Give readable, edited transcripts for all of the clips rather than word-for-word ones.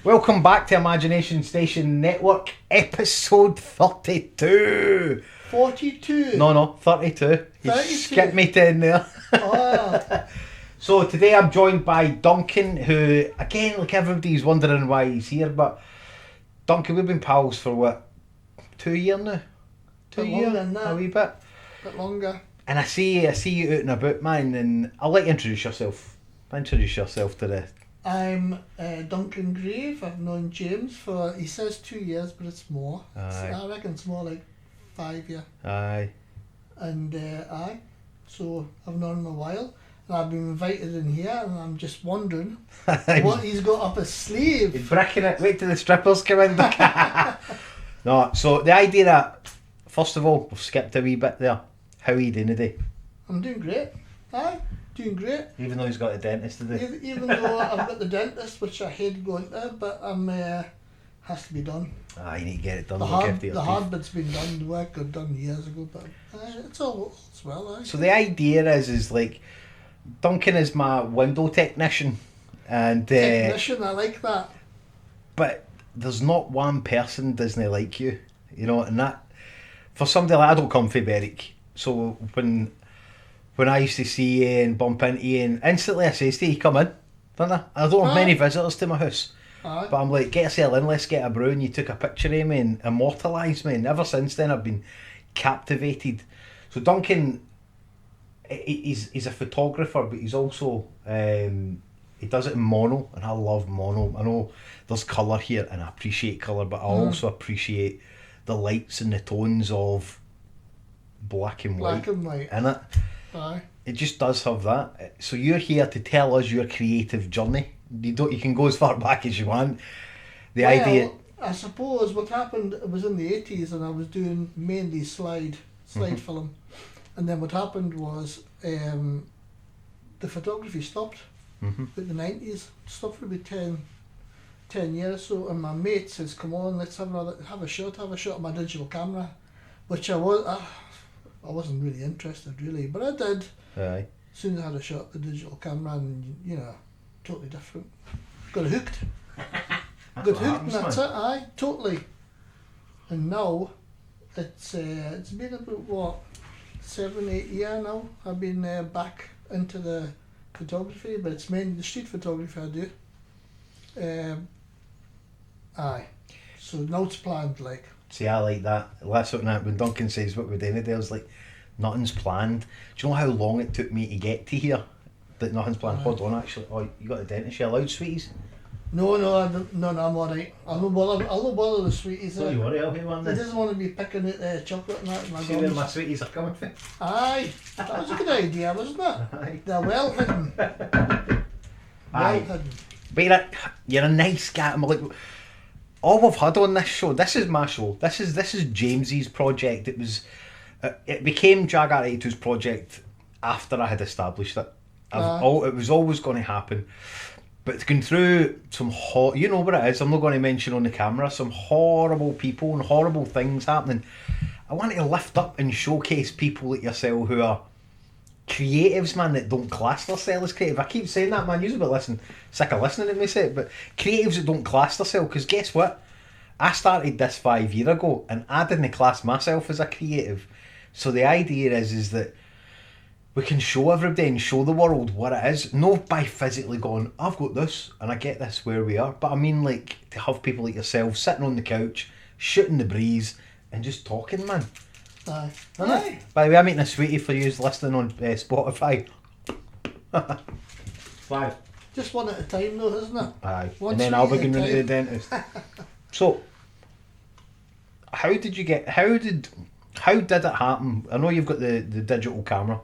Welcome back to Imagination Station Network, episode 32. 42? No, 32. You 32? skipped me 10 there. Oh. So today I'm joined by Duncan, who, again, like everybody's wondering why he's here, but Duncan, we've been pals for what, 2 years now? 2 Bit years? longer than that. A wee bit. Bit longer. And I see you out and about, man, and I'll let you introduce yourself. Introduce yourself to the... I'm Duncan Grieve. I've known James for, he says 2 years, but it's more. Aye. I reckon it's more like 5 years. Aye. And so I've known him a while. And I've been invited in here, and I'm just wondering what he's got up his sleeve. He's bricking it. Wait till the strippers come in. No, so the idea that, first of all, we've skipped a wee bit there. How are you doing today? I'm doing great. Aye, doing great. Even though he's got a dentist today. Even though I've got the dentist, which I hate going to, but has to be done. Ah, you need to get it done. The hard bit's been done. The work got done years ago, but it's all well. So the idea is like, Duncan is my window technician, and technician, I like that. But there's not one person doesn't like you, you know, and that for somebody like, I don't come from Berwick, so when I used to see you and bump into you, and instantly I says to you, come in, don't I? I don't have many visitors to my house. Aye. But I'm like, get yourself in, let's get a brew, and you took a picture of me and immortalised me, and ever since then I've been captivated. So Duncan, he's a photographer, but he's also, he does it in mono, and I love mono. I know there's colour here, and I appreciate colour, but I also appreciate the lights and the tones of black and white in it. Aye. It just does have that. So you're here to tell us your creative journey. You can go as far back as you want. The idea. I suppose what happened, it was in the 80s, and I was doing mainly slide film, and then what happened was the photography stopped. In the 90s, stopped for about 10 years. So, and my mate says, "Come on, let's have a shot of my digital camera," which I wasn't really interested, really, but I did. Aye. As soon as I had a shot of the digital camera, and totally different. Got hooked. And that's it. Aye, totally. And now, it's been about 7-8 years now. I've been back into the photography, but it's mainly the street photography I do. Aye. So now it's planned, like. See, I like that. Last night when Duncan says what we're doing today, I was like, nothing's planned. Do you know how long it took me to get to here? That nothing's planned. Hold on, actually. Oh, you got the dentist. You allowed sweeties? No, I'm alright. I'll not bother the sweeties. Don't you worry, I'll be one then. I just want to be picking at chocolate and that in my See where my sweeties are coming from? Aye, that was a good idea, wasn't it? Aye. They're well hidden. Aye. Well hidden. But you're a nice guy. I'm like, all we've had on this show, this is my show. This is James's project. It became Jaguar 82's project after I had established it. It was always going to happen. But it's gone through some you know what it is, I'm not going to mention on the camera, some horrible people and horrible things happening. I want to lift up and showcase people like yourself who are creatives, man, that don't class themselves as creative. I keep saying that, man, you're sick of listening to me say it, but creatives that don't class themselves, because guess what? I started this 5 years ago and I didn't class myself as a creative. So the idea is that we can show everybody and show the world what it is. Not by physically going, I've got this and I get this where we are. But I mean, like, to have people like yourself sitting on the couch, shooting the breeze and just talking, man. Aye. Aye. By the way, I'm making a sweetie for you listening on Spotify. 5. Just one at a time though, isn't it? Aye. One and then I'll be sweetie going at to a the dentist. So, how did it happen? I know you've got the digital camera.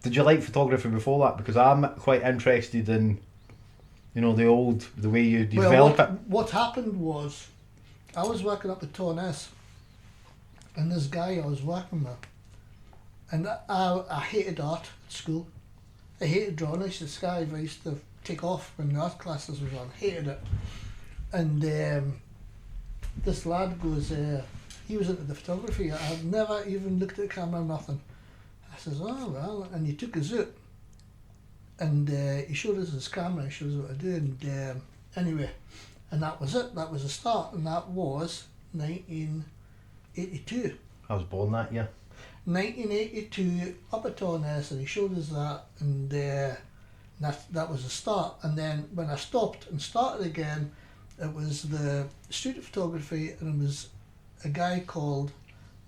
Did you like photography before that? Because I'm quite interested in, the way you develop it. What happened was, I was working up at Torness, and this guy I was working with, and I hated art at school. I hated drawing. I used to take off when the art classes was on. Hated it. And this lad goes, he was into the photography. I've never even looked at the camera, nothing. says, oh well, and he took us out, and he showed us his camera, he showed us what to do, and anyway, and that was it. That was the start, and that was 1982. I was born that year. 1982 up at Torness, and he showed us that, and that was the start. And then when I stopped and started again, it was the studio photography, and it was a guy called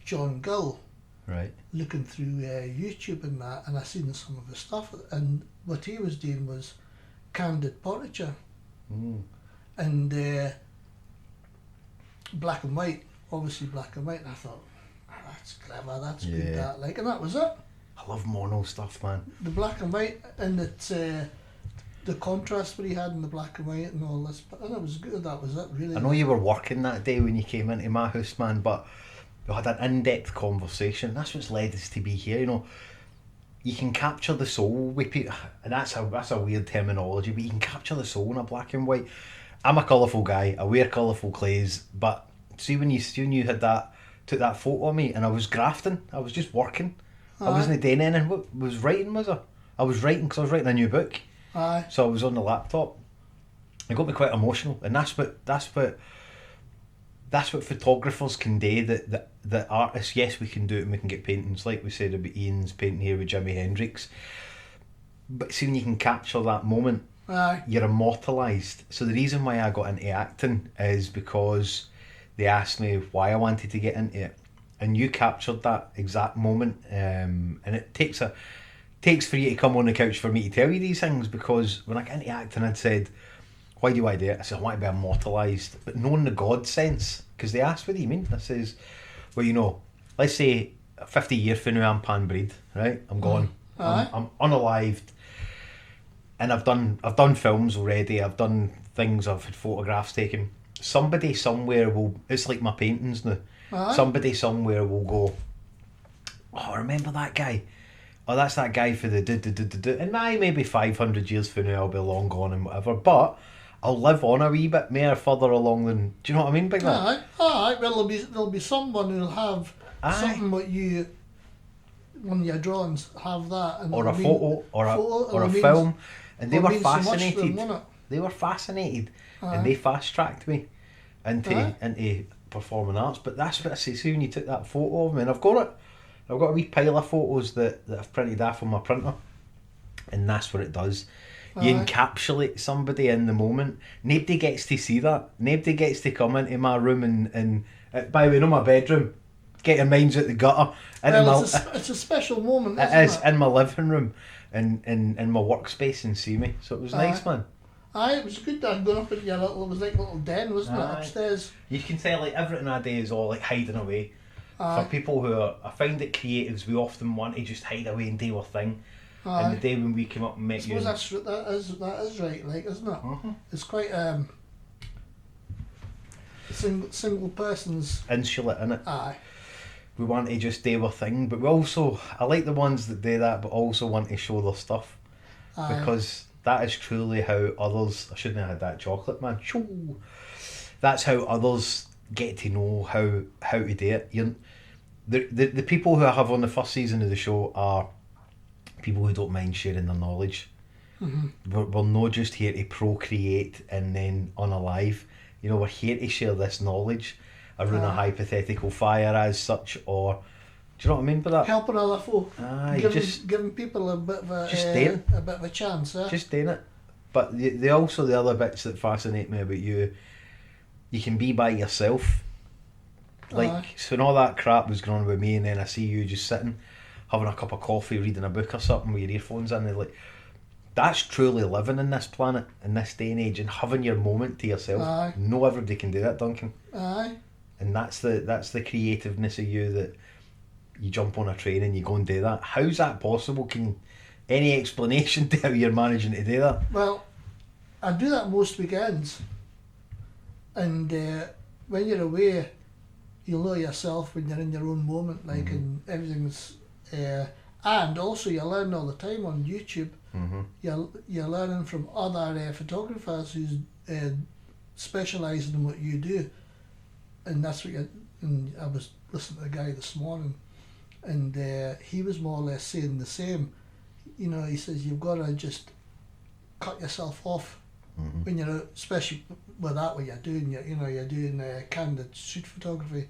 John Gill. Right. Looking through YouTube and that, and I seen some of his stuff, and what he was doing was candid portraiture, and black and white, obviously black and white. And I thought, that's clever, that's good, that like, and that was it. I love mono stuff, man. The black and white, and it's the contrast that he had in the black and white and all this, and it was good. That was it, really. I know you were working that day when you came into my house, man, but we had an in-depth conversation. That's what's led us to be here. You know, you can capture the soul with people, and that's a weird terminology, but you can capture the soul in a black and white. I'm a colourful guy. I wear colourful clothes, but see when you had took that photo of me, and I was grafting. I was just working. I wasn't doing anything. What was writing? Was I? I was writing because I was writing a new book. Aye. So I was on the laptop. It got me quite emotional, and that's what photographers can do. That artists, yes, we can do it, and we can get paintings like we said about Ian's painting here with Jimi Hendrix. But see, when you can capture that moment, you're immortalised. So the reason why I got into acting is because they asked me why I wanted to get into it, and you captured that exact moment. And it takes for you to come on the couch for me to tell you these things, because when I got into acting, I'd said, why do I do it? I said, I want to be immortalised, but not in the God sense, because they asked, what do you mean? I says, well, you know, let's say 50 years from now I'm pan-breed, right? I'm gone. I'm unalived, and I've done films already, I've done things, I've had photographs taken. Somebody somewhere will, it's like my paintings now, somebody somewhere will go, oh, remember that guy? Oh, that's that guy for the do. And maybe 500 years from now I'll be long gone and whatever, but I'll live on a wee bit more further along than, do you know what I mean by that? Aye. Well, there'll be someone who'll have something what you, one of your drawings, have that. And or a photo, or a film. And they were fascinated. They were fascinated. And they fast-tracked me into performing arts. But that's what I say, see when you took that photo of me, and I've got it. I've got a wee pile of photos that I've printed off on my printer, and that's what it does. You encapsulate somebody in the moment. Nobody gets to see that. Nobody gets to come into my room and by the way, not my bedroom. Get your minds out the gutter. It's a special moment. It is in my living room and in my workspace and see me. So it was nice, man. It was good that going up into your little, it was like a little den, wasn't it, upstairs? You can tell like everything I do is all like hiding away. For people who are, I find that creatives, we often want to just hide away and do our thing. And the day when we come up and met you, that is right, like, isn't it? It's quite single person's insular, innit? We want to just do our thing, but we also, I like the ones that do that, but also want to show their stuff, because that is truly how others. I shouldn't have had that chocolate, man. That's how others get to know how to do it. The people who I have on the first season of the show are people who don't mind sharing their knowledge. We're not just here to procreate and then unalive. You know, we're here to share this knowledge around a hypothetical fire as such, or do you know what I mean by that? Helping other folk. Giving people a bit of a chance. Just doing it. But the other bits that fascinate me about you can be by yourself. Like, so when all that crap was going on with me, and then I see you just sitting, having a cup of coffee, reading a book or something with your earphones in, and like, that's truly living in this planet, in this day and age, and having your moment to yourself. No everybody can do that, Duncan. And that's the creativeness of you, that you jump on a train and you go and do that. How's that possible? Any explanation to how you're managing to do that? Well, I do that most weekends, and when you're away, you'll know yourself when you're in your own moment, like, and everything's and also you learn all the time on YouTube. You're learning from other photographers who's specialising in what you do, and that's what and I was listening to a guy this morning, and he was more or less saying the same. You know, he says you've got to just cut yourself off when you're out, especially with that what you're doing. You're doing candid street photography,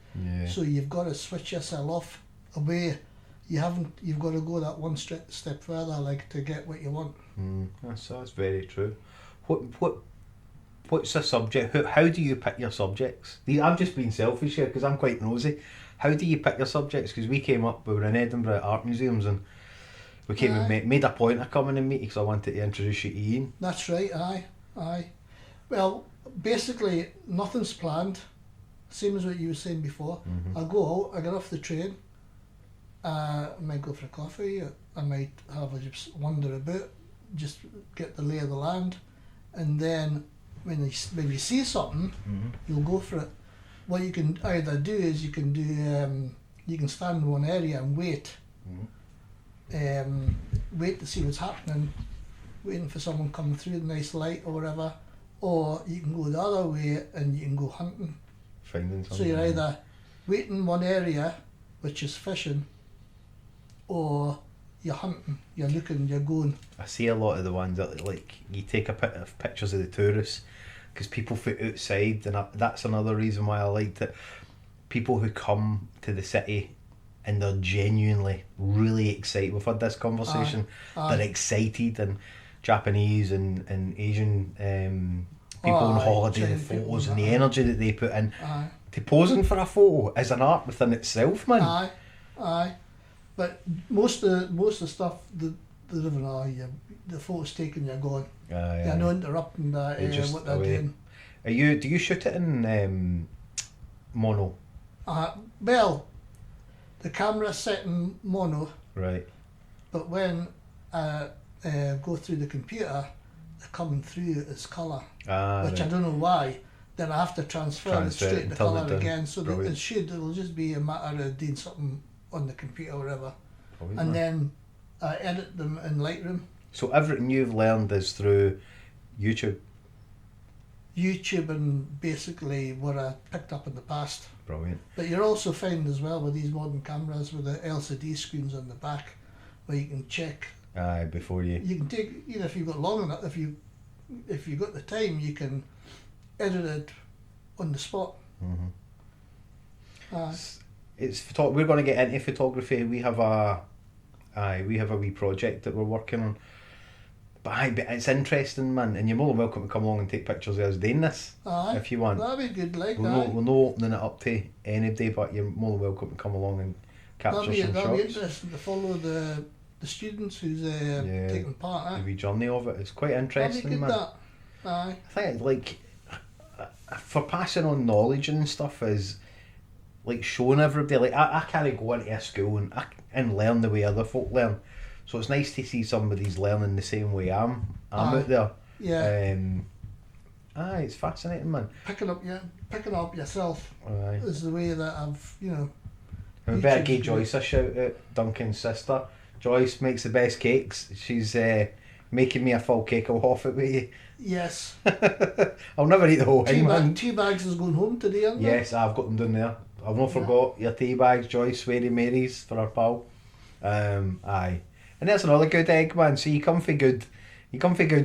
so you've got to switch yourself off away. You've got to go that one step further, like, to get what you want. That's very true. What's the subject? How do you pick your subjects? I'm just being selfish here because I'm quite nosy. How do you pick your subjects? Because we were in Edinburgh at art museums, and we came and made a point of coming and meeting because I wanted to introduce you to Ian. That's right, aye. Well, basically, nothing's planned. Same as what you were saying before. I go out, I get off the train, I might go for a coffee, I might have a just wander about, just get the lay of the land, and then when you see something, you'll go for it. What you can either do is you can stand in one area and wait. Wait to see what's happening, waiting for someone coming through the nice light or whatever, or you can go the other way and you can go hunting. Finding something. So you're either waiting in one area, which is fishing, or you're hunting, you're looking, you're going. I see a lot of the ones that, like, you take pictures of the tourists because people fit outside, and that's another reason why I liked it. People who come to the city and they're genuinely really excited. We've had this conversation. They're excited, and Japanese and Asian people on holiday, the photos and the energy that they put in to posing for a photo is an art within itself, man. Aye. But most of the stuff, the photo's taken, you're going. You're not interrupting what they're doing. Do you shoot it in mono? Well, the camera's set in mono. Right. But when I go through the computer, they're coming through as colour, which right. I don't know why. Then I have to transfer it straight to colour again. So it'll just be a matter of doing something on the computer or whatever. And then I edit them in Lightroom. So everything you've learned is through YouTube? YouTube and basically what I picked up in the past. Brilliant. But you're also finding as well with these modern cameras with the LCD screens on the back where you can check. Before you can take, if you've got long enough, if you've got the time, you can edit it on the spot. We're going to get into photography. We have a wee project that we're working on. But it's interesting, man, and you're more than welcome to come along and take pictures of us doing this if you want. That'd be good, like we're not opening it up to anybody, but you're more than welcome to come along and capture some shots. That'd be interesting to follow the students who's taking part. The wee journey of it. It's quite interesting, man. I think like for passing on knowledge and stuff is like showing everybody. Like I can't go into a school and learn the way other folk learn. So it's nice to see somebody's learning the same way I'm out there. Yeah. It's fascinating, man. Picking up yourself is the way that I've, I better give Joyce a shout out, Duncan's sister. Joyce makes the best cakes. She's making me a full cake. I'll half it with you. Yes. I'll never eat the whole thing, man. Tea bags is going home today, aren't they? Yes, I've got them down there. I've not forgot your tea bags, Joyce, Sweary Mary's for our pal. And that's another good egg, man. So you come for good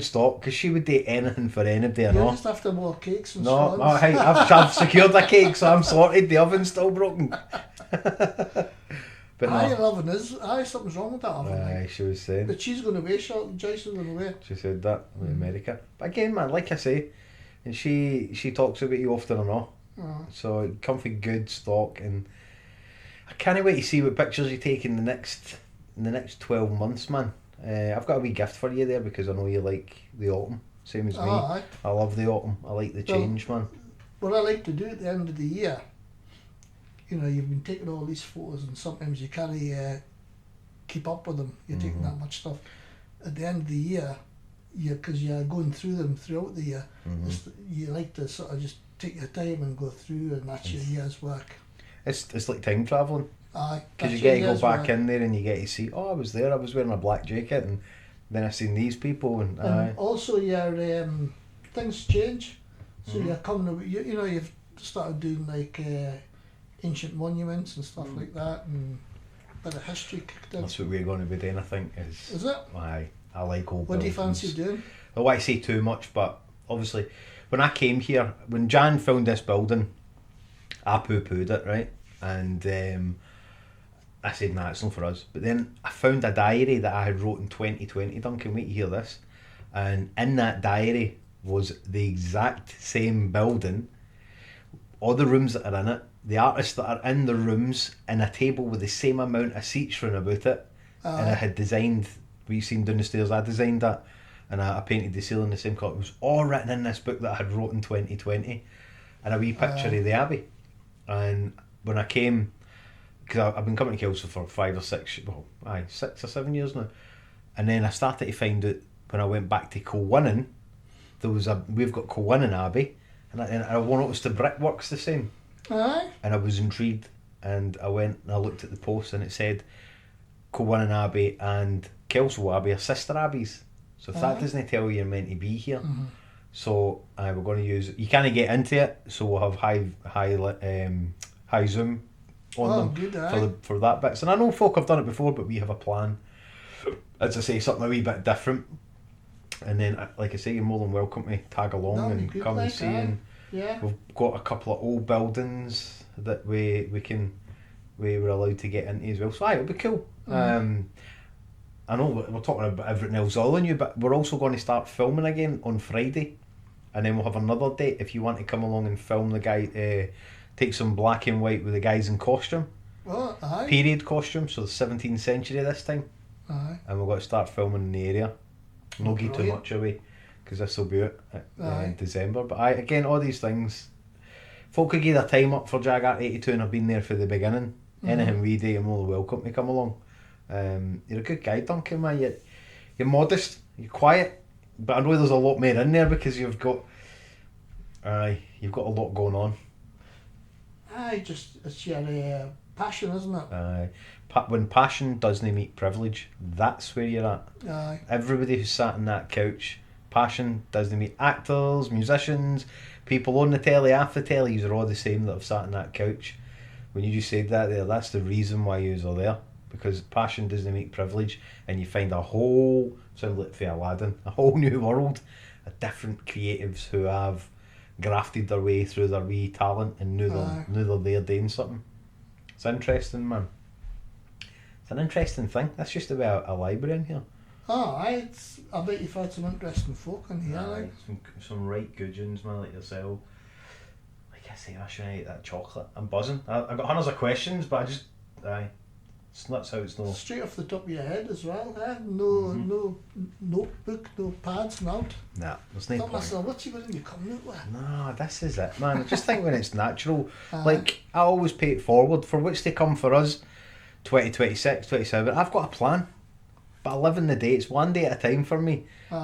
stock, because she would do anything for anybody, or not. Just after more cakes and no, scones. Hey, I've secured a cake, so I'm sorted. The oven's still broken. But your oven is. Something's wrong with that oven. She was saying. But she's going away, Joyce is going away. She said that in America. But again, man, like I say, and she talks about you often enough. So come for good stock, and I can't wait to see what pictures you take in the next 12 months, man. I've got a wee gift for you there, because I know you like the autumn, same as me. I love the autumn. I like the change, man. What I like to do at the end of the year, you've been taking all these photos, and sometimes you can't keep up with them. You're taking that much stuff. At the end of the year, because you're going through them throughout the year, you like to sort of just take your time and go through, and that's your year's work. It's like time travelling. Because you get to go back in there and you get to see, I was there, I was wearing a black jacket, and then I seen these people, and also your things change. So you're coming, you've started doing like ancient monuments and stuff like that, and bit of history kicked in. That's what we're going to be doing, I think. Is it? Aye, I like old What do you buildings. fancy doing? I don't want to say too much, but obviously, when I came here, when Jan found this building, I poo-pooed it, right? And I said, nah, it's not for us. But then I found a diary that I had wrote in 2020, Duncan, wait to hear this. And in that diary was the exact same building, all the rooms that are in it, the artists that are in the rooms, and a table with the same amount of seats round about it. And I had designed, what you seen down the stairs, I designed that. And I painted the ceiling the same colour. It was all written in this book that I had wrote in 2020. And a wee picture of the Abbey. And when I came, because I've been coming to Kelso for 6 or 7 years now. And then I started to find out when I went back to Colwynnon, we've got Colwynnon Abbey, and I noticed the brickwork's the same. Aye. And I was intrigued, and I went and I looked at the post, and it said Colwynnon Abbey and Kelso Abbey are sister abbeys. So if that doesn't tell you you're meant to be here, so we're going to use. You can't get into it, so we'll have high zoom on them good, for that bits. And I know folk have done it before, but we have a plan. As I say, something a wee bit different. And then, like I say, you're more than welcome to tag along and come and see. And we've got a couple of old buildings that we were allowed to get into as well. So it'll be cool. I know we're talking about everything else all on you, but we're also going to start filming again on Friday, and then we'll have another date if you want to come along and film the guy. Take some black and white with the guys in costume. Oh, aye. Period costume, so the 17th century this time. Aye. And we've got to start filming in the area. No give too much away, because this will be out in December. But again, all these things, folk could give their time up for Jagat 82 and have been there for the beginning. Anything we do, you're more than welcome to come along. You're a good guy, Duncan, man. You're modest, you're quiet, but I know there's a lot more in there because you've got a lot going on. Aye, just it's your passion, isn't it? Aye. When passion doesn't meet privilege, that's where you're at. Aye. Everybody who's sat on that couch, passion doesn't meet actors, musicians, people on the telly, off the telly, you're all the same that have sat on that couch. When you just said that there, that's the reason why you are there. Because passion doesn't make privilege, and you find a whole, sound like for Aladdin, a whole new world of different creatives who have grafted their way through their wee talent and knew they're there doing something. It's interesting, man. It's an interesting thing. That's just about a library in here. Oh, aye. I bet you've had some interesting folk in here. Like. Some right good ones, man, like yourself. Like I say, I shouldn't eat that chocolate. I'm buzzing. I've got hundreds of questions, but I just, it's nuts how it's no. Straight off the top of your head as well, eh? No notebook, no pads, not. Nah, there's no point. Myself, what's you going to come out with? No, this is it, man. I just think when it's natural, like I always pay it forward for what's to come for us, 2026, 27. I've got a plan, but I live in the day. It's one day at a time for me.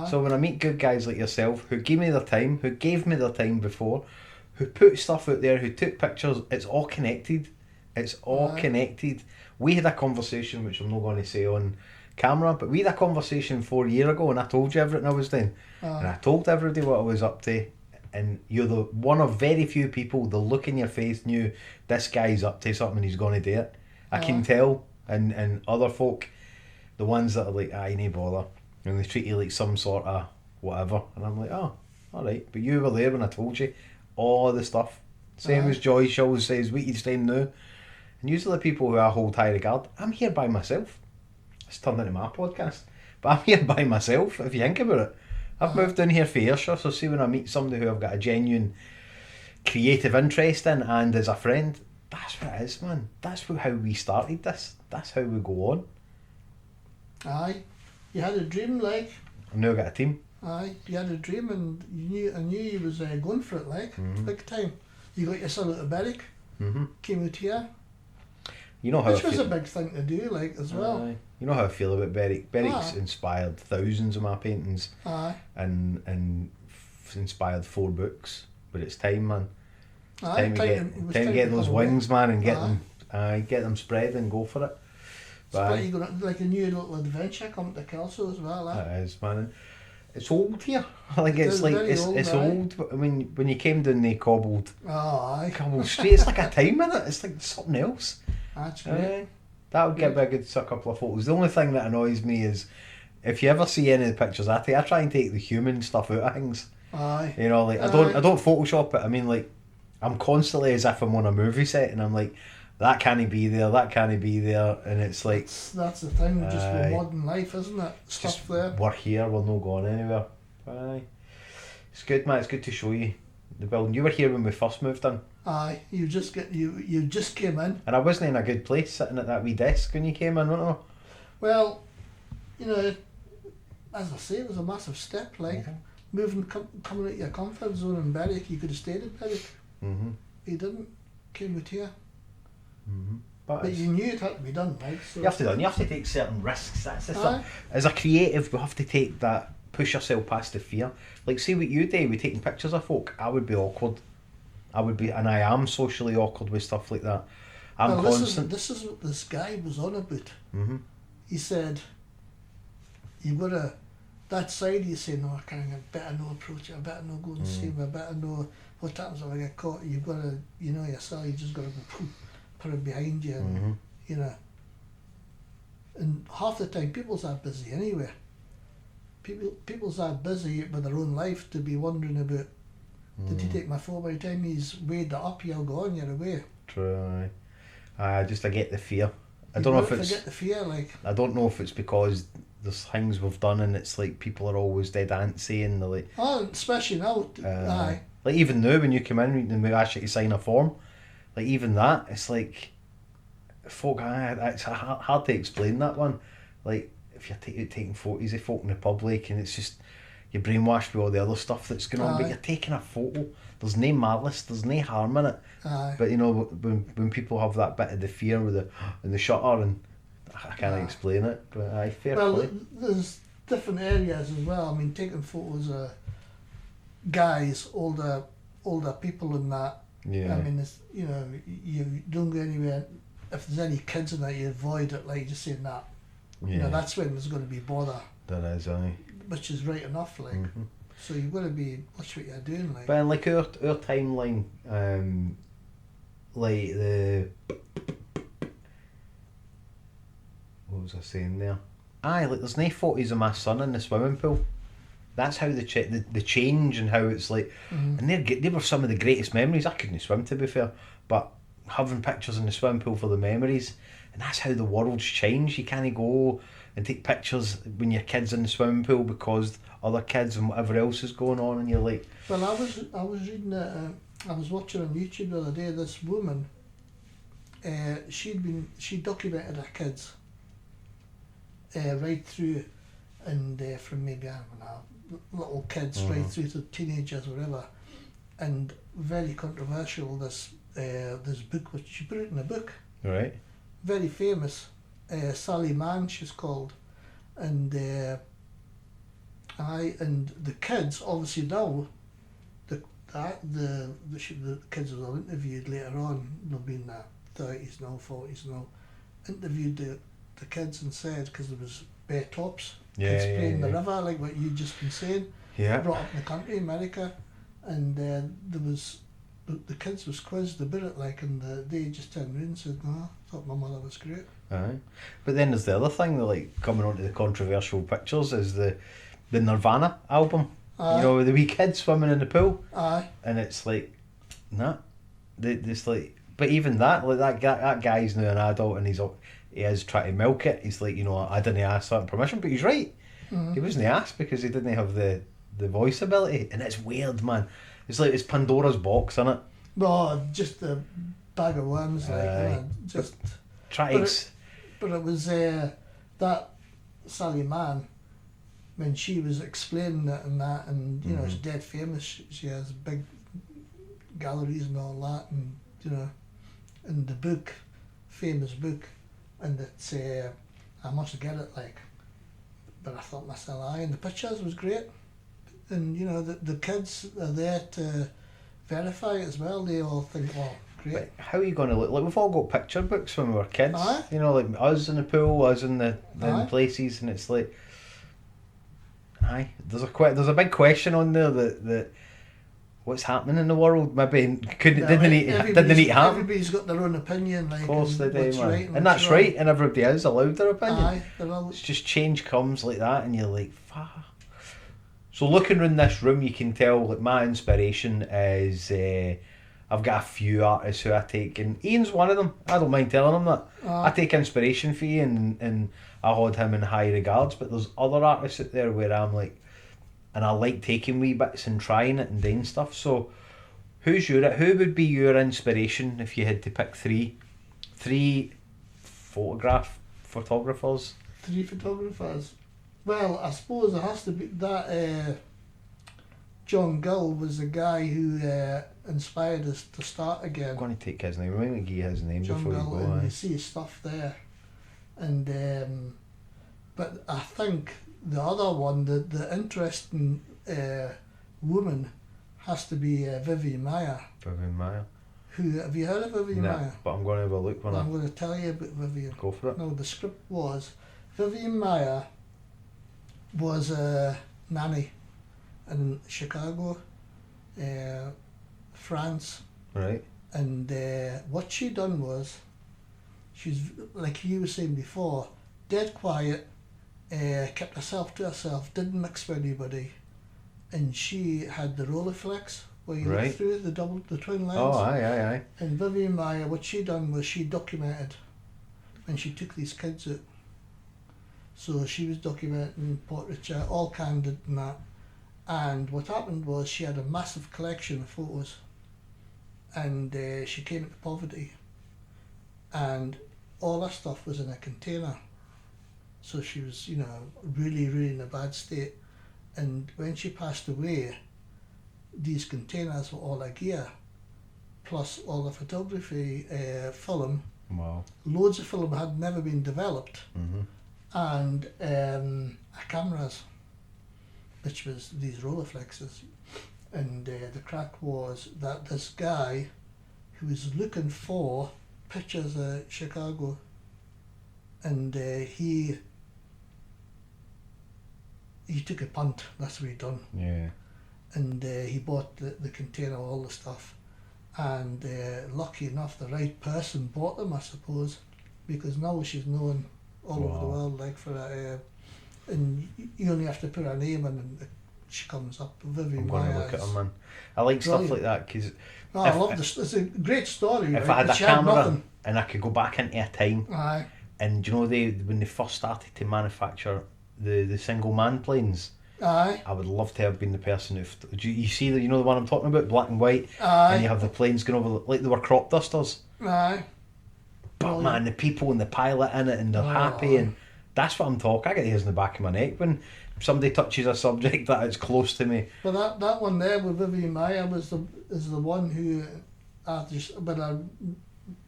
So when I meet good guys like yourself who give me their time, who gave me their time before, who put stuff out there, who took pictures, it's all connected. It's all connected. We had a conversation, which I'm not going to say on camera, but we had a conversation 4 years ago, and I told you everything I was doing. And I told everybody what I was up to, and you're the one of very few people, the look in your face knew this guy's up to something, he's going to do it. I can tell, and other folk, the ones that are like, you need bother, and they treat you like some sort of whatever, and I'm like, oh, alright, but you were there when I told you all the stuff. Same as Joy always says, what you saying now? And usually the people who I hold high regard, I'm here by myself. It's turned into my podcast. But I'm here by myself, if you think about it. I've moved in here for Ayrshire, so see when I meet somebody who I've got a genuine creative interest in and as a friend, that's what it is, man. That's how we started this. That's how we go on. Aye. You had a dream, like. I've now got a team. Aye. You had a dream and I knew you was going for it, like. Big time. You got yourself out of Berwick. Came out here. You know how Which was a big thing to do, like, as well. You know how I feel about Berwick. Berwick's inspired thousands of my paintings. And inspired 4 books. But it's time, man. It's time to get those wings, man, and get them spread and go for it. But you got like a new little adventure coming to Kelso as well. It is, man. It's old here. Like it's old. But I mean, when you came down the cobbled street, it's like a time in it. It's like something else. That's great. That would give me a good couple of photos. The only thing that annoys me is if you ever see any of the pictures I take, I try and take the human stuff out of things. Aye. You know, like I don't Photoshop it. I mean, like I'm constantly as if I'm on a movie set, and I'm like, that can't be there, that can't be there, and it's like that's the thing, just with modern life, isn't it? Stuff there. We're here, we're not going anywhere. Aye, it's good, man. It's good to show you the building. You were here when we first moved in. Aye, you just came in, and I wasn't in a good place sitting at that wee desk when you came in, wasn't I? Well, you know, as I say, it was a massive step, like moving, coming out your comfort zone in Berwick. You could have stayed in Berwick. Mm-hmm. You didn't. Came out here. Mm-hmm. But you knew it had to be done, right? So you have to do. You have to take certain risks. That's the stuff. As a creative, we have to take that, push yourself past the fear. Like, say what you do with taking pictures of folk. I would be awkward. I would be, and I am socially awkward with stuff like that. I'm constant. This is what this guy was on about. Mm-hmm. He said, "You've got to that side." You say, "No, I better not approach it. I better not go and see him. I better know what happens if I get caught." You've got to, you know yourself. You just got to go, put it behind you, and you know. And half the time, people's are busy anyway. People's are busy with their own life to be wondering about. Did he take my phone? By the time he's weighed it up, he'll go on. You're away. True. I get the fear. I don't know if it's. Forget the fear, like. I don't know if it's because there's things we've done and it's like people are always dead antsy and they're like. Oh, especially now. Aye. Like even now when you come in and we ask you to sign a form, like even that, it's like, folk. It's hard to explain that one. Like if you're taking photos of folk in the public and it's just. You're brainwashed with all the other stuff that's going on, but you're taking a photo. There's no malice, there's no harm in it. Aye. But you know, when people have that bit of the fear with the shutter, and I can't explain it. But fair play. There's different areas as well. I mean, taking photos of guys, older people and that. Yeah. I mean, it's, you know, you don't go anywhere. If there's any kids in that, you avoid it. Like just saying that. Yeah. You know, that's when there's going to be bother. There is, aye. Which is right enough, like. Mm-hmm. So you've got to watch what you're doing, like. But like our timeline, like the. What was I saying there? Aye, like there's no photos of my son in the swimming pool. That's how the change and how it's like, and they were some of the greatest memories. I couldn't swim, to be fair, but having pictures in the swimming pool for the memories, and that's how the world's changed. You can't go and take pictures when your kid's in the swimming pool because other kids and whatever else is going on, and you're like. Well, I was reading I was watching on YouTube the other day. This woman, she documented her kids, right through, and from maybe I don't know, little kids right through to teenagers, whatever, and very controversial. This book, which she put it in a book. Right. Very famous. Sally Mann, she's called, and the kids obviously now the kids that were interviewed later on, they'll be in their 30s now, 40s now, interviewed the kids and said, because there was bare tops, kids playing the river like what you just been saying, brought up in the country, America, and there was. The kids was quizzed about it, like, and they just turned around and said, "No, I thought my mother was great." Aye, but then there's the other thing that, like, coming onto the controversial pictures is the Nirvana album. You know, with the wee kids swimming in the pool. Aye. And it's like, nah, this like, but even that, like that guy's now an adult and he is trying to milk it. He's like, you know, I didn't ask that permission, but he's right. Mm-hmm. He wasn't asked because he didn't have the voice ability, and it's weird, man. It's like it's Pandora's box, isn't it? No, just a bag of worms, like just. But it was that Sally Mann, when she was explaining it and that, and you know, she's dead famous. She has big galleries and all that, and you know, in the book, famous book, and it's I must get it, like. But I thought myself, and the pictures was great. And you know, the kids are there to verify it as well. They all think, "Well, great." But how are you going to look? Like, we've all got picture books when we were kids. Aye. You know, like us in the pool, us in the places, and it's like, aye. There's a big question on there that what's happening in the world. Maybe Well, didn't need to happen. Everybody's got their own opinion, like, Of course they do, what's man. right And that's what's right, and everybody is allowed their opinion. Aye, they're all... It's just change comes like that, and you're like, fuck. So looking around this room, you can tell like my inspiration is I've got a few artists who I take, and Ian's one of them. I don't mind telling him that. I take inspiration from Ian, and I hold him in high regards. But there's other artists out there where I'm like, and I like taking wee bits and trying it and doing stuff. So who would be your inspiration if you had to pick three photographers? 3 photographers. Well, I suppose it has to be that John Gill was the guy who inspired us to start again. I'm going to take his name. I'm going to give his name John before Gill, you go. and you see his stuff there. And but I think the other one, the interesting woman, has to be Vivian Maier. Vivian Maier. Who have you heard of Vivian Maier? But I'm going to have a look when I'm going to tell you about Vivian. Go for it. No, the script was Vivian Maier was a nanny in Chicago, France. Right. And what she done was, she's, like you were saying before, dead quiet, kept herself to herself, didn't mix with anybody, and she had the Rolleiflex where you look through the twin lens. Oh, aye. And Vivian Maier, what she done was she documented, and she took these kids out. So she was documenting portraiture, all candid and that. And what happened was she had a massive collection of photos, and she came into poverty, and all her stuff was in a container. So she was, really, really in a bad state. And when she passed away, these containers were all her gear, plus all the photography film. Wow. Loads of film had never been developed. Mm-hmm. And her cameras, which was these Rolleiflexes. And the crack was that this guy who was looking for pictures of Chicago, and he took a punt. That's what he done. Yeah. And he bought the container, all the stuff, and lucky enough the right person bought them, I suppose, because now she's known all over the world, like, for that. And you only have to put her name in and she comes up. Vivian I'm going to Maier look at her, man. I like stuff like that because I love this. It's a great story. If right? I had a She had camera nothing. and I could go back into a time, Aye. and when they first started to manufacture the single man planes, Aye. I would love to have been the person who. Do you see the one I'm talking about, black and white, Aye. and you have the planes going over like they were crop dusters. Aye. But man, the people and the pilot in it, and they're happy, and that's what I'm talking. I get hairs in the back of my neck when somebody touches a subject that is close to me. But that one there with Vivian Maier is the one who when I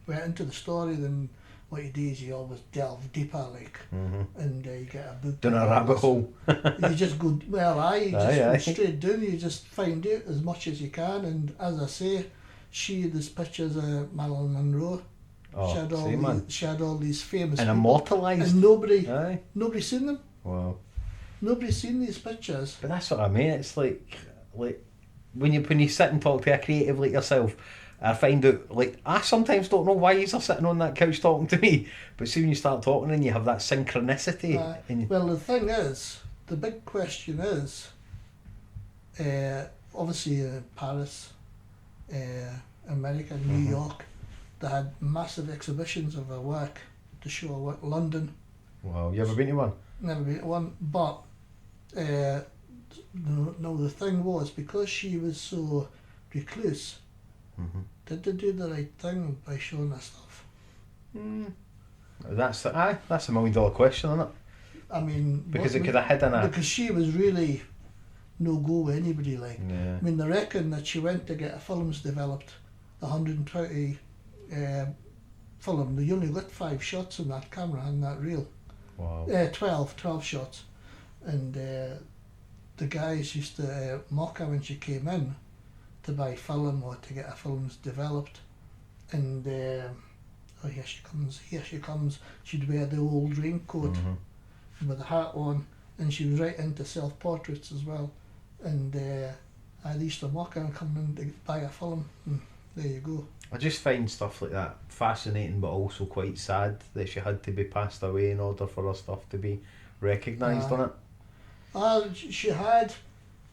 went into the story, then what you do is you always delve deeper, like, and you get a book. Down a rabbit hole. You just go, you Aye. go straight down, you just find out as much as you can, and as I say, there's pictures of Marilyn Monroe. Oh, she had all these famous and people, immortalised. and nobody's seen them. Wow. Nobody's seen these pictures. But that's what I mean. It's like when you sit and talk to a creative like yourself, I find out, like, I sometimes don't know why you're sitting on that couch talking to me, but see when you start talking and you have that synchronicity. Well, the thing is, the big question is, obviously Paris, America, New York, they had massive exhibitions of her work to show her work. London. Wow, you ever been to one? Never been to one, but no, the thing was, because she was so recluse, did they do the right thing by showing her stuff? That's a $1 million question, isn't it? I mean, because it could have hidden a. Because she was really no go with anybody, like. Yeah. I mean, they reckon that she went to get her films developed, 120 film. They only got 5 shots in that camera and that reel. Wow. 12 shots, and the guys used to mock her when she came in to buy film or to get her films developed, and here she comes. She'd wear the old raincoat with the hat on, and she was right into self-portraits as well, and I used to walk in and come in to buy a film, and there you go. I just find stuff like that fascinating, but also quite sad that she had to be passed away in order for her stuff to be recognised on it. She had,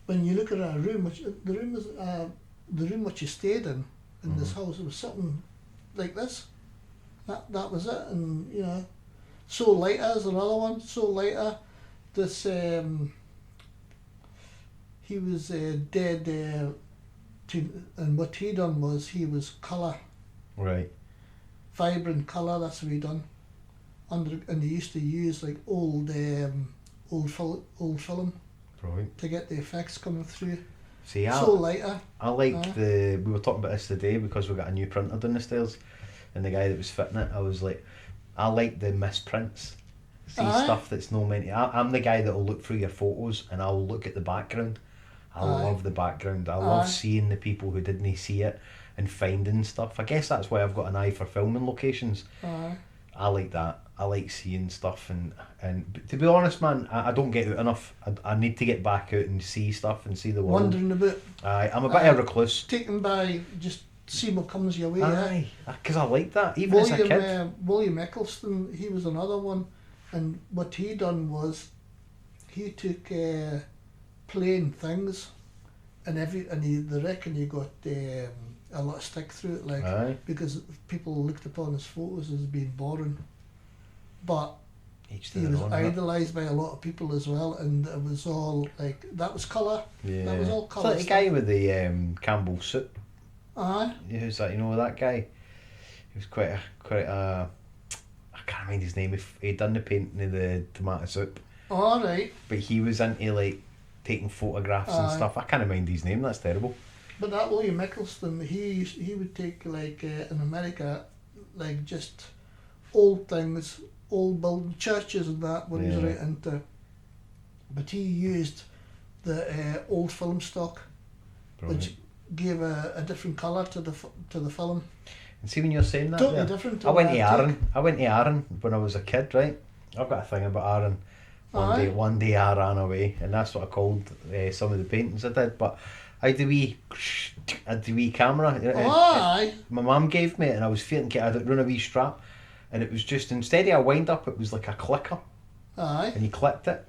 when you look at her room, the room which she stayed in this house, it was something like this. That was it, and you know, So Later is another one. So Later, this he was dead. And what he done was he was colour, right, vibrant colour. That's what he done. And they used to use like old film right, to get the effects coming through. See, So Later. I like we were talking about this today because we got a new printer down the stairs, and the guy that was fitting it, I was like, I like the misprints. See stuff that's no meant. I'm the guy that will look through your photos and I'll look at the background. I love the background. I love seeing the people who didn't see it and finding stuff. I guess that's why I've got an eye for filming locations. I like that. I like seeing stuff, and to be honest, man, I don't get out enough. I need to get back out and see stuff and see the world. Wandering about. I'm a bit of a recluse. Taken by just see what comes your way. Because I like that. Even as a kid. William Eccleston, he was another one, and what he done was he took plain things, and they reckon he got a lot of stick through it, like because people looked upon his photos as being boring, but he was idolised by a lot of people as well, and it was all like that was colour. Yeah, that was all colour. It's like the guy with the Campbell soup. Who's that? You know that guy? He was quite a I can't remember his name. He'd done the painting of the tomato soup. All right. But he was into like taking photographs and stuff. I can't mind his name. That's terrible. But that William Eccleston, he would take like in America, like just old things, old building churches and that. What he was right into. But he used the old film stock, which gave a different colour to the film. And see, when you're saying that, totally different. I went to Arran when I was a kid, right? I've got a thing about Arran. One day I ran away, and that's what I called some of the paintings I did. But I had the wee camera. My mum gave me it, and I was feeling I had run a wee strap, and it was just, instead of a wind up, it was like a clicker. And you clicked it.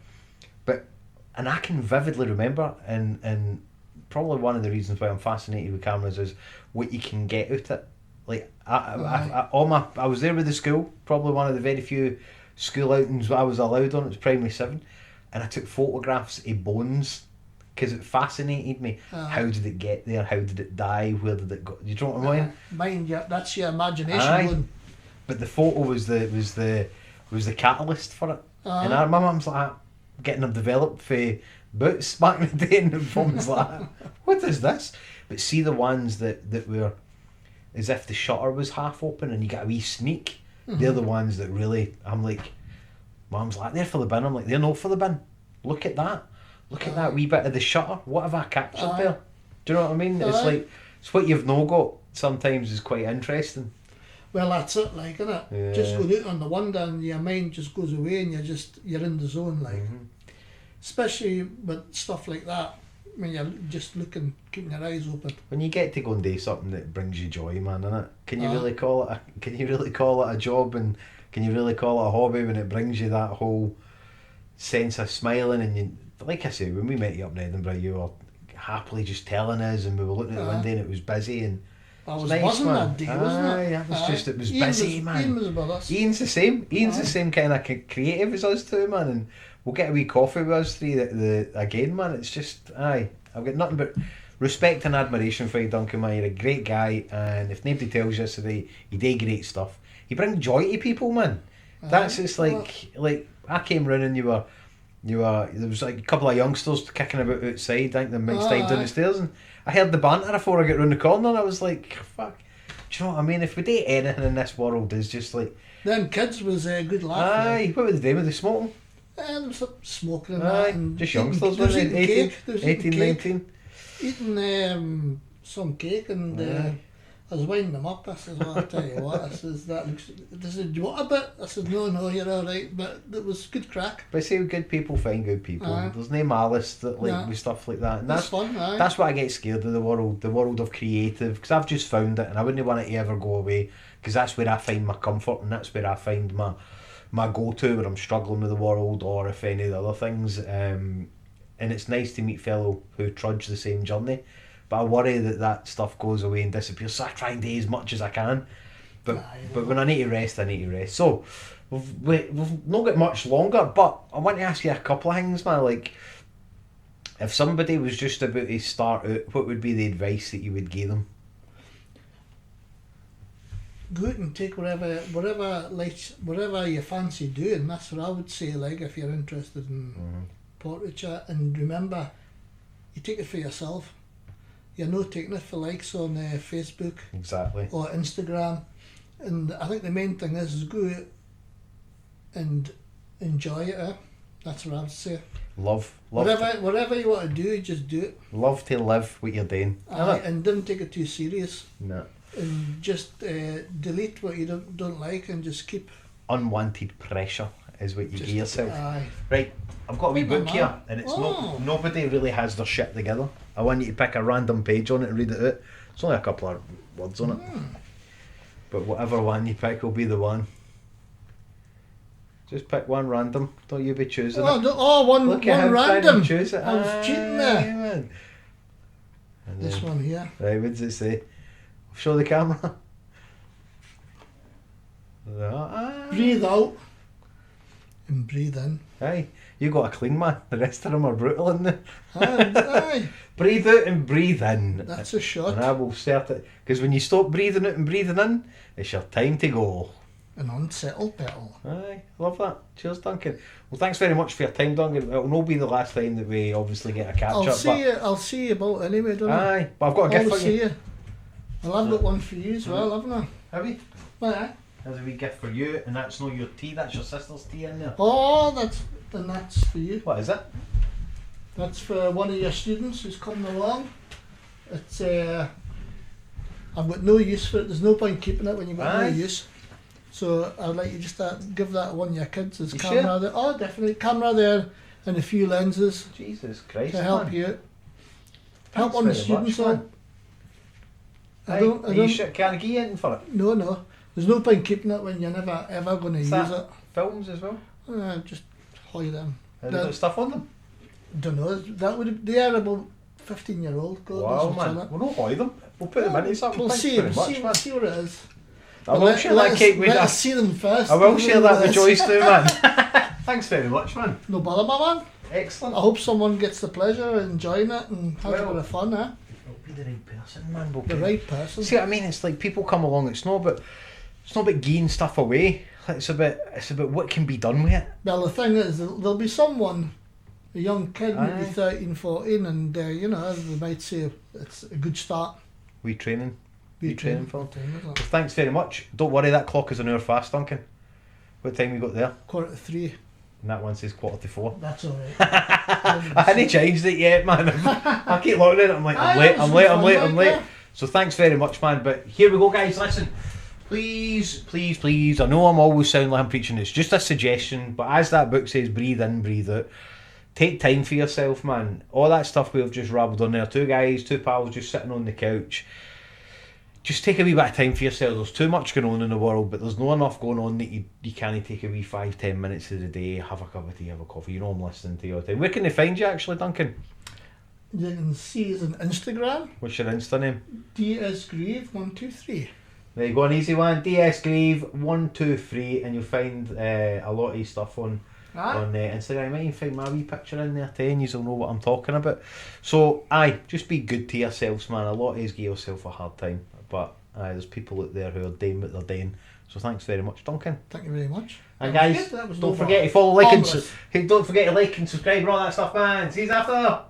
And I can vividly remember, and probably one of the reasons why I'm fascinated with cameras is what you can get out of it. Like I was there with the school, probably one of the very few school outings I was allowed on. It was primary 7, and I took photographs of bones because it fascinated me. How did it get there? How did it die? Where did it go? You know what I mean? That's your imagination. But the photo was the catalyst for it. And my mum's like getting them developed for boots back in the day, and the mum's like, what is this? But see the ones that were as if the shutter was half open and you get a wee sneak. They're the ones that really, I'm like, mum's like, they're for the bin. I'm like, they're not for the bin. Look at that. Look at that wee bit of the shutter. What have I captured there? Do you know what I mean? It's like, it's what you've no got sometimes is quite interesting. Well, that's it, like, isn't it? Yeah. Just going out on the wonder and your mind just goes away and you're in the zone, like. Especially with stuff like that, when you're just looking, keeping your eyes open. When you get to go and do something that brings you joy, man, innit? Can you really call it a job, and can you really call it a hobby when it brings you that whole sense of smiling? And you, like I say, when we met you up in Edinburgh, you were happily just telling us, and we were looking at the window and it was busy, and I was buzzing that day, wasn't it? It was busy, man. Ian was about us. Ian's the same. Ian's the same kind of creative as us too, man, and we'll get a wee coffee with us three again, man. It's just, I've got nothing but respect and admiration for you, Duncan, man. You're a great guy, and if nobody tells you today, you do great stuff. You bring joy to people, man. That's just like I came round and you were there was like a couple of youngsters kicking about outside. I think the mixed down the stairs, and I heard the banter before I got round the corner, and I was like, fuck. Do you know what I mean? If we do anything in this world, is just like them kids was a good laugh. Aye, what were they doing? Were they smoking? There was smoking and that. And just youngsters, weren't they? 18, 19. Eating some cake, and I was winding them up. I says, well, I'll tell you what. I says, that looks... They said, do you want a bit? I said, no, you're all right. But it was good crack. But see, good people find good people. Aye. There's no malice that like Nah. with stuff like that. And That's fun, aye. that's what I get scared of, the world of creative, because I've just found it and I wouldn't want it to ever go away, because that's where I find my comfort and that's where I find my go-to when I'm struggling with the world or if any of the other things. And it's nice to meet fellow who trudge the same journey. But I worry that stuff goes away and disappears, so I try and do as much as I can. But when I need to rest, I need to rest. So, we've not got much longer, but I want to ask you a couple of things, man. Like, if somebody was just about to start out, what would be the advice that you would give them? Go out and take whatever you fancy doing. That's what I would say. Like, if you're interested in portraiture, and remember, you take it for yourself. You're not taking it for likes on Facebook Exactly. or Instagram. And I think the main thing is go out and enjoy it. That's what I would say. Love Whatever you want to do, just do it. love to live what you're doing. Aye, and don't take it too serious. No. And just delete what you don't like and just keep. Unwanted pressure is what you give yourself. Aye. Right, I've got a wee Right, book man. here, and it's nobody really has their shit together. I want you to pick a random page on it and read it out. It's only a couple of words on it, but whatever one you pick will be the one. Just pick one random. Don't you be choosing it. One Look at him trying random. to choose it. I was cheating there. Man. And This then- one here. Right, what does it say? Show the camera. Breathe out and breathe in. Aye, you got a clean man. The rest of them are brutal in there. Aye. Breathe out and breathe in. That's a shot. And I will start it. Because when you stop breathing out and breathing in, it's your time to go. An unsettled petal. Aye, love that. Cheers, Duncan. Well, thanks very much for your time, Duncan. It'll not be the last time that we obviously get a catch I'll up. I'll see you about anyway, don't I? Aye, but I've got a gift I'll for see you. you. Well, I've got one for you as well, haven't I? Have you? Aye. There's a wee gift for you, and that's not your tea, that's your sister's tea in there. Oh, that's for you. What is it? That's for one of your students who's coming along. It's I've got no use for it. There's no point keeping it when you've got Aye. no use. So I'd like you just to give that to one of your kids as You camera sure? there. Oh, definitely camera there and a few lenses Jesus Christ, to help man. you out. Thanks Help one of the very students much, out. man. I Aye, don't. are you sure? Can I give you anything for it? No. There's no point keeping it when you're never ever going to Is use that it. films as well? Just hide them. Have they got stuff on them? Don't know. They are about 15-year-old. Wow, man. We'll not buy them. We'll put them into something. We'll Thanks see. very much, man. See what it is. I will share that cake with Let us us. see them first. I will share that with Yes. Joyce too, man. Thanks very much, man. No bother, my man. Excellent. I hope someone gets the pleasure of enjoying it and has a Well, bit of fun, eh? We'll be the right person, man. We'll The be- right person. See what I mean? It's like people come along. It's not about giving stuff away. It's about what can be done with it. Well, the thing is, there'll be someone, a young kid, maybe Aye. 13, 14, and they might say it's a good start. We training. We training for them. isn't it? Well, thanks very much. Don't worry, that clock is an hour fast, Duncan. What time we got there? 3:45. And that one says 3:45. That's all right. I hadn't changed it yet, man. I keep looking at it. I'm like, I'm late. Yeah. So thanks very much, man. But here we go, guys. Listen, please. I know I'm always sounding like I'm preaching this. Just a suggestion. But as that book says, breathe in, breathe out. Take time for yourself, man. All that stuff we've just rabbled on there. Two pals just sitting on the couch. Just take a wee bit of time for yourself. There's too much going on in the world, but there's not enough going on that you can't take a wee 5-10 minutes of the day, have a cup of tea, have a coffee. You know I'm listening to you all the time. Where can they find you actually, Duncan? You can see us on Instagram, What's your Insta name? dsgrieve123. There you go, an easy one. DS Grieve 123, and you'll find a lot of his stuff on Instagram. You might even find my wee picture in there too, and you'll know what I'm talking about. So, just be good to yourselves, man. A lot of yous give yourself a hard time, but there's people out there who are doing what they're doing. So thanks very much, Duncan. Thank you very much. And That was guys, good. That was don't no forget to bother. follow, like, and Harmless. don't forget to like and subscribe and all that stuff, man. See you after.